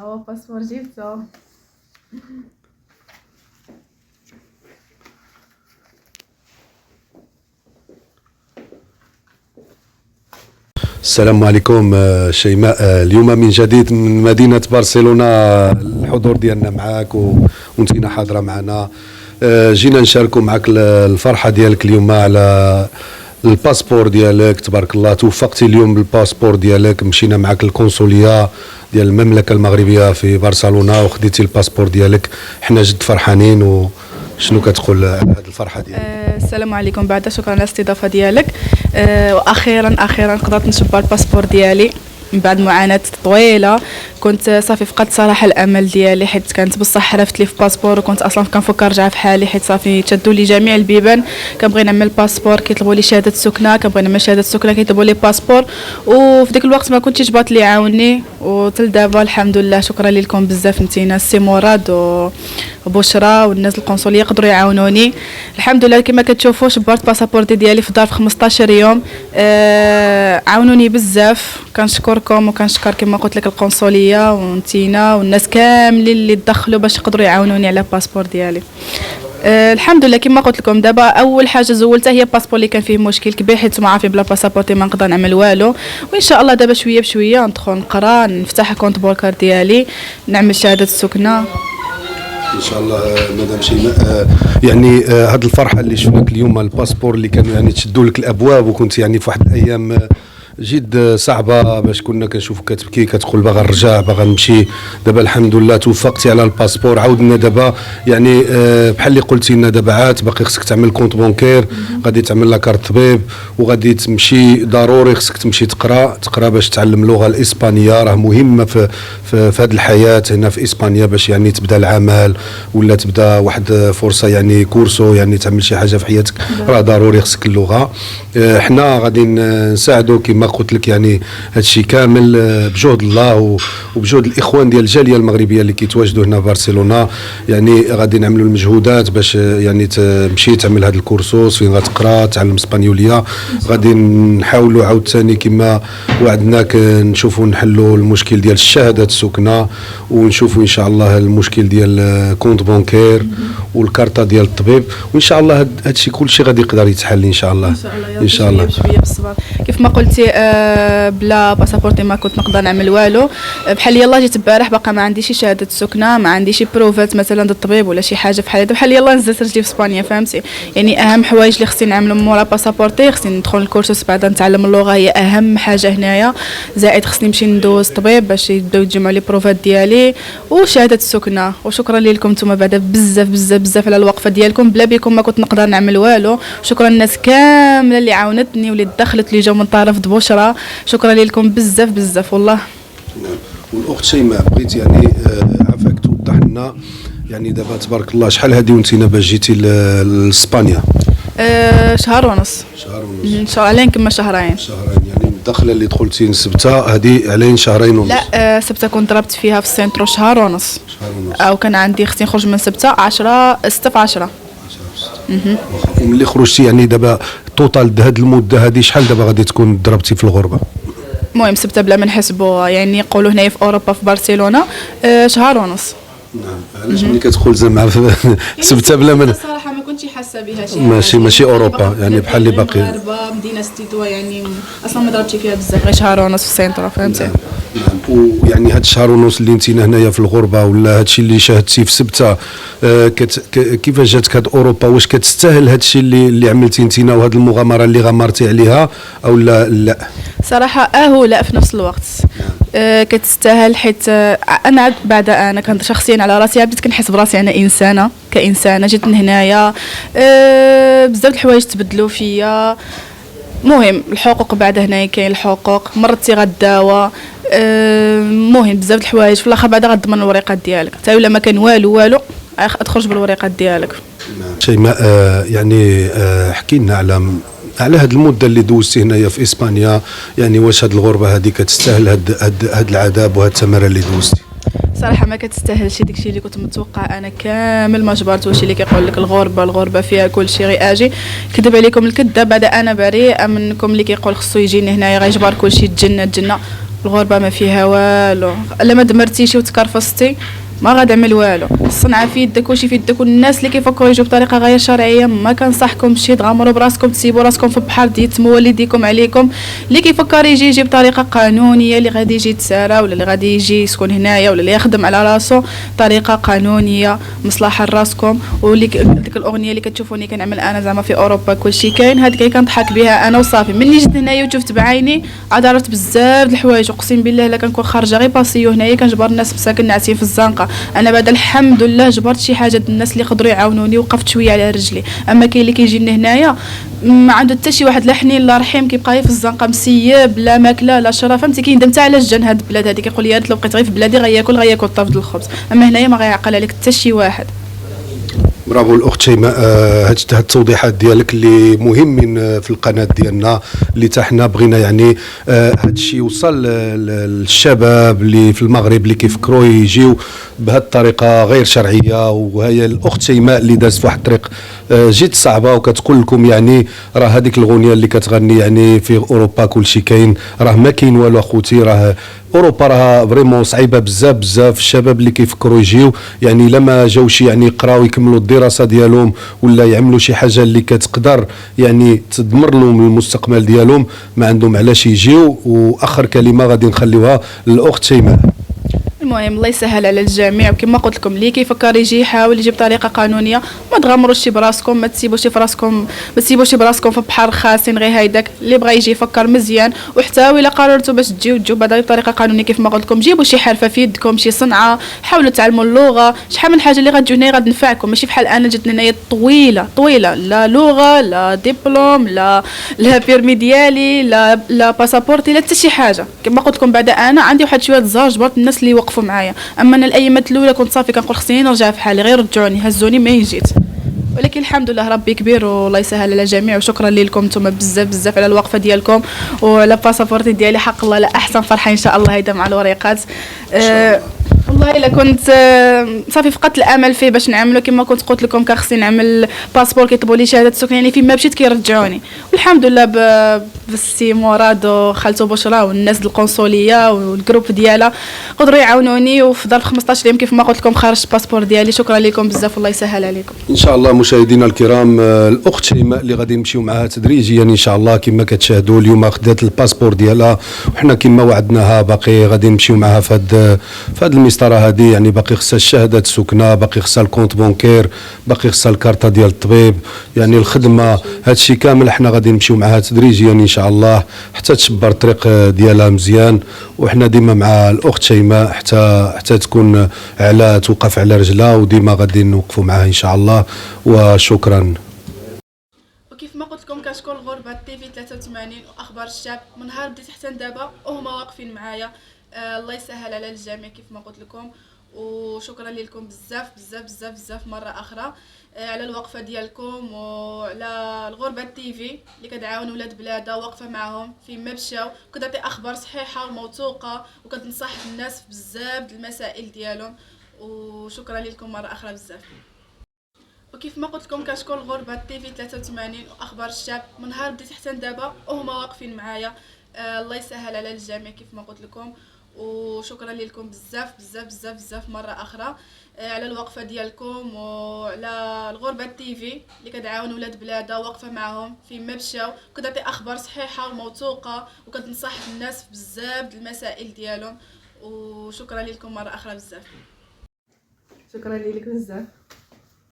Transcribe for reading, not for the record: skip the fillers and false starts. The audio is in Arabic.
هو باسبور جبته. السلام عليكم شيماء. اليوم من جديد من مدينة برشلونة الحضور ديالنا معاك وانتينا حاضرة معنا. جينا نشاركوا معك الفرحة ديالك اليوم على الباسبور ديالك. تبارك الله توفقتي اليوم بالباسبور ديالك، مشينا معك القنصلية ديال المملكة المغربية في برشلونة وخديتي الباسبور ديالك. حنا جد فرحانين. وشنو كتقول على هذه الفرحة ديالك؟ السلام عليكم. بعد شكرا على الاستضافة ديالك. واخيرا قدرت نشبر الباسبور ديالي من بعد معاناة طويلة. كنت صافي فقدت صراحة الامل ديالي، حيت كانت بصح عرفت لي في باسبور، وكنت اصلا كنفكر نرجع في حالي، حيت صافي تشدوا لي جميع البيبان. كنبغي نعمل باسبور كيطلبوا لي شهادة سكنة، كنبغي نعمل شهادة سكنة كيطلبوا لي باسبور. وفي ديك الوقت ما كنتش جبات لي عاوني، وتل دابا الحمد لله. شكرا لكم بزاف نتينا السي مراد وبشرى والناس القنصليه قدروا يعاونوني الحمد لله. كما كتشوفوا شبرت باسابورتي ديالي في ظرف 15 يوم. عاونوني بزاف، كنشكركم وكنشكر كما قلت لك القنصليه ونتينا والناس كاملين اللي تدخلوا باش يقدروا يعاونوني على الباسبور ديالي. الحمد لله. كما قلت لكم دابا اول حاجه زولتها هي الباسبور اللي كان فيه مشكل كبير، حيت ما عارفين بلا باسابورتي ما نقدر نعمل والو. وان شاء الله دابا شويه بشويه ندخل نقرا، نفتح كونت بوكر ديالي، نعمل شهاده السكنه ان شاء الله. مدام شيماء، يعني هذه الفرحه اللي شفناك اليوم، الباسبور اللي كانوا يعني تشدوا لك الابواب، وكنت يعني في واحد الايام جد صعبه باش كنا كنشوفك كتبكي كتقول باغا نرجع باغا نمشي. دابا الحمد لله توفقتي على الباسبور. عاودنا دابا يعني بحال اللي قلتي لنا دابا عاد باقي خصك تعمل كونت بونكير، غادي تعمل لا كارت طبيب، وغادي تمشي ضروري خصك تمشي تقرا باش تعلم اللغه الاسبانيه. راه مهمه في هذه الحياه هنا في اسبانيا، باش يعني تبدا العمل ولا تبدا واحد فرصه يعني كورسو، يعني تعمل شي حاجه في حياتك. راه ضروري خصك اللغه. حنا غادي نساعدو كما قلت لك، يعني هادشي كامل بجهد الله وبجهد الاخوان ديال الجاليه المغربيه اللي كيتواجدوا هنا في برشلونه. يعني غادي نعملوا المجهودات باش يعني تمشي تعمل هذا الكورسوس فين غتقرا تعلم اسبانيوليه. غادي نحاولوا عاوتاني كما وعدناك نشوفوا نحلوا المشكل ديال الشهاده السكنه، ونشوفوا ان شاء الله المشكل ديال كونت بونكير والكارطه ديال الطبيب. وان شاء الله هادشي كلشي غادي يقدر يتحل ان شاء الله. ان شاء الله بشويه بالصبر. كيف ما قلتي بلا باسابورتي ما كنت نقدر نعمل والو. بحال يلا جيت البارح باقا ما عنديش شهاده سكنه، ما عنديش بروفات مثلا د الطبيب ولا شي حاجه بحال هذا. بحال يلا نزلت رجلي في اسبانيا، فهمتي؟ يعني اهم حوايج اللي خصني نعملهم مورا باسابورتي، خصني ندخل الكورسوس بعدا نتعلم اللغه، هي اهم حاجه هنايا. زائد خصني نمشي ندوز طبيب باش يبداو يتجمعوا لي بروفات ديالي وشهاده السكنه. وشكرا لكم نتوما بعدا بزاف بزاف بزاف على الوقفه ديالكم. بلا بكم ما كنت نقدر نعمل والو. شكرا الناس كامله اللي عاونتني واللي دخلت لي جاو من طرف بشرى. شكرا لكم بزاف بزاف والله. والاخت شيماء بغيت يعني عافاك توضح لنا، يعني دابا تبارك الله شحال هادي وانتينا باش جيتي لاسبانيا؟ شهر ونص. ان شاء الله علينا كما شهرين. يعني الدخله اللي دخلتي سبته هذه علين شهرين ونص؟ لا سبته كنت ضربت فيها في السنترو شهر ونص. او كان عندي خصني نخرج من سبته 10 6 في 10. وملي خرجتي يعني دابا توتال هذه المده هذه شحال دابا غادي تكون ضربتي في الغربه؟ المهم سبته بلا ما نحسبوا، يعني يقولوا هنايا في اوروبا في برشلونه شهر ونص. نعم. علاش ملي كتقول زعما سبته بلا ما صراحه ما كنتش حاسه بها ماشي اوروبا، يعني بحال اللي باقي المغاربه مدينه ستيتوا، يعني اصلا ما ضربتش فيها بزاف، غير شهر ونص في السنترا، فهمتي؟ نعم. ويعني هاد الشهر ونص اللي انتينا هنايا في الغربه ولا هادشي اللي شاهدتي في سبته، كيفاش جاتك هاد اوروبا؟ واش كتستاهل هادشي اللي عملتي انتينا وهاد المغامره اللي غامرتي عليها او لا؟ صراحه لا في نفس الوقت. كتستاهل، حيت انا بعد انا كنت شخصيا على راسي بديت كنحس براسي انا انسانه كانسانه. جيت من هنايا بزاف د الحوايج تبدلوا فيا. مهم الحقوق بعد هنايا كاين الحقوق، مرضتي غداوى، مهم بزاف د الحوايج. في الاخر بعدا غتضمن الوريقات ديالك، حتى ولا ما كان والو تخرج بالوريقات ديالك. شيماء، يعني حكي لنا على هاد المده اللي دوزتي هنايا في اسبانيا. يعني واش هاد الغربه هذه كتستاهل هاد العذاب وهاد الثمره اللي دوزتي؟ صراحه ما كتستاهلش داكشي اللي كنت متوقع انا كامل. ما جبرت واش اللي كيقول لك الغربه فيها كلشي غير اجي. كذب عليكم الكذاب. بعد انا بريئه منكم اللي كيقول خصو يجيني هنايا غيجبر كلشي الجنه. الغربه ما فيها والو، الا ما دمرتيش وتكرفصتي ما غادعمل والو. الصنعه في يدك وشي في يدك. والناس اللي كيفكروا يجوا بطريقه غير شرعيه ما كنصحكمش تغامروا براسكم، تسيبوا راسكم في البحر ديتموا والديكم عليكم. اللي كيفكر يجي بطريقه قانونيه، اللي غادي يجي يتسارى ولا اللي غادي يجي يسكن هنايا ولا اللي يخدم على راسو طريقه قانونيه مصلحه لراسكم. واللي ديك الاغنيه اللي كتشوفوني كنعمل انا زعما في اوروبا كلشي كاين، هذيك اللي كنضحك بها انا وصافي. ملي جيت هنايا وشفت بعيني عاد عرفت بزاف د الحوايج، اقسم بالله الا كنكون خارجه غير باسيو هنايا كنجبر الناس مساكن ناعسين في الزنقه. انا بعد الحمد لله جبرت شي حاجه الناس اللي يقدروا يعاونوني، وقفت شويه على رجلي. اما كاين اللي كيجي لهنايا ما عنده حتى شي واحد لا حنين لا رحيم، كيبقى في الزنقه مسيب لا ماكله لا شراب، فهمتي؟ كيندم حتى على الجن هاد البلاد هذه، كيقول لي لو بقيت غير في بلادي غياكل طرف د الخبز. اما هنايا ما غيعقل عليك حتى شي واحد. برافو الاخت شيماء. هاد التوضيحات ديالك اللي مهمين في القناه ديالنا، اللي حتى حنا بغينا يعني هاد الشيء يوصل للشباب اللي في المغرب اللي كيفكروا يجيو بهاد الطريقه غير شرعيه. وهي الاخت شيماء اللي دازت في واحد الطريق جد صعبه، وكتقول لكم يعني راه هذيك الغنيه اللي كتغني يعني في اوروبا كلشي كاين، راه ما كاين والو اخوتي. راه اوروبا راه فريمون صعيبه بزاف بزاف. الشباب اللي كيفكروا يجيو يعني لما جاوش يعني يقراو يكملوا الدراسه ديالهم ولا يعملوا شي حاجه اللي كتقدر يعني تدمر لهم المستقبل ديالهم، ما عندهم علاش يجيو. واخر كلمه غادي نخليوها للاخت شيماء. المهم الله يسهل على الجميع، وكما قلت لكم اللي كيفكر يجي يحاول يجي بطريقه قانونيه، ما تغامروش براسكم، ما تسيبوش براسكم في بحر خاسين غير هيداك. اللي بغى يجي يفكر مزيان، وحتى الا قررتوا باش تجيو بعدا بطريقه قانونيه كيف ما قلت لكم، جيبوا شي حرفه في يدكم، شي صنعه، حاولوا تعلموا اللغه. شحال من حاجه اللي غتجيو هنا غتنفعكم، ماشي بحال انا جيت هنايا طويله لا لغه لا دبلوم لا بيرمي ديالي لا باسابورتي لا حتى شي حاجه. كما قلت لكم بعدا انا عندي واحد شويه الزهر جبرت الناس اللي وقفوا معايا. اما انا الايامات الاولى كنت صافي كنقول خصني نرجع في حالي، غير رجعوني هزوني ما جيت. ولكن الحمد لله ربي كبير والله يسهل على الجميع. وشكرا لكم نتوما بزاف على الوقفه ديالكم وعلى باسابورتي ديالي. حق الله لا احسن فرحه ان شاء الله هيدا مع الوريقات. والله الا كنت صافي فقدت الامل فيه باش نعملو. كما كنت قلت لكم كان خصني نعمل باسبور كيطلبوا لي شهاده سكن، يعني فين ما مشيت كيرجعوني. والحمد لله بالسي مراد وخالته بشرى والناس د القنصليه والجروب ديالها قدروا يعاونوني، وفي ظرف 15 يوم كيف ما قلت لكم خرجت الباسبور ديالي. شكرا لكم بزاف والله يسهل عليكم. ان شاء الله مشاهدينا الكرام، الاخت شيماء اللي غادي نمشيو معها تدريجيا ان شاء الله كما كتشاهدوا اليوم خدات الباسبور ديالها، وحنا كما وعدناها باقي غادي نمشيو معها في هاد المسطره هذه. يعني باقي خصها الشهاده السكنه، باقي خصها الكونت بونكير، باقي خصها الكارطه ديال الطبيب، يعني الخدمه. هادشي كامل حنا غادي نمشيو معها تدريجيا ان شاء الله حتى تشبر الطريق ديالها مزيان. وحنا ديما مع الاخت شيماء حتى تكون على توقف على رجلها، وديما غادي نوقفوا معها ان شاء الله. وشكرا. وكيف ما قلت لكم كتكون الغربه تي في 83 واخبار الشعب من نهار بديت حتى دابا وهما واقفين معايا. الله يسهل على الجميع كيف ما قلت لكم. وشكرا لكم بزاف مره اخرى على الوقفه ديالكم، وعلى الغربه تي في اللي كتعاون ولاد بلادها واقفه معهم فين ما مشاو، كتعطي اخبار صحيحه وموثوقه وكتنصح الناس بزاف المسائل ديالهم. وشكرا لكم مره اخرى بزاف. وكيف ما قلت لكم كتكون الغربه تي في 83 واخبار الشعب من نهار بديت حتى دابا وهما واقفين معايا. الله يسهل على الجميع كيف ما قلت لكم. وشكرا لكم بزاف مره اخرى على الوقفه ديالكم، وعلى الغربه تي في اللي كتعاون ولاد بلادها واقفه معهم فين ما مشاو، كتعطي اخبار صحيحه وموثوقه وكتنصح الناس بزاف المسائل ديالهم. وشكرا لكم مره اخرى بزاف. شكرا لك بزاف.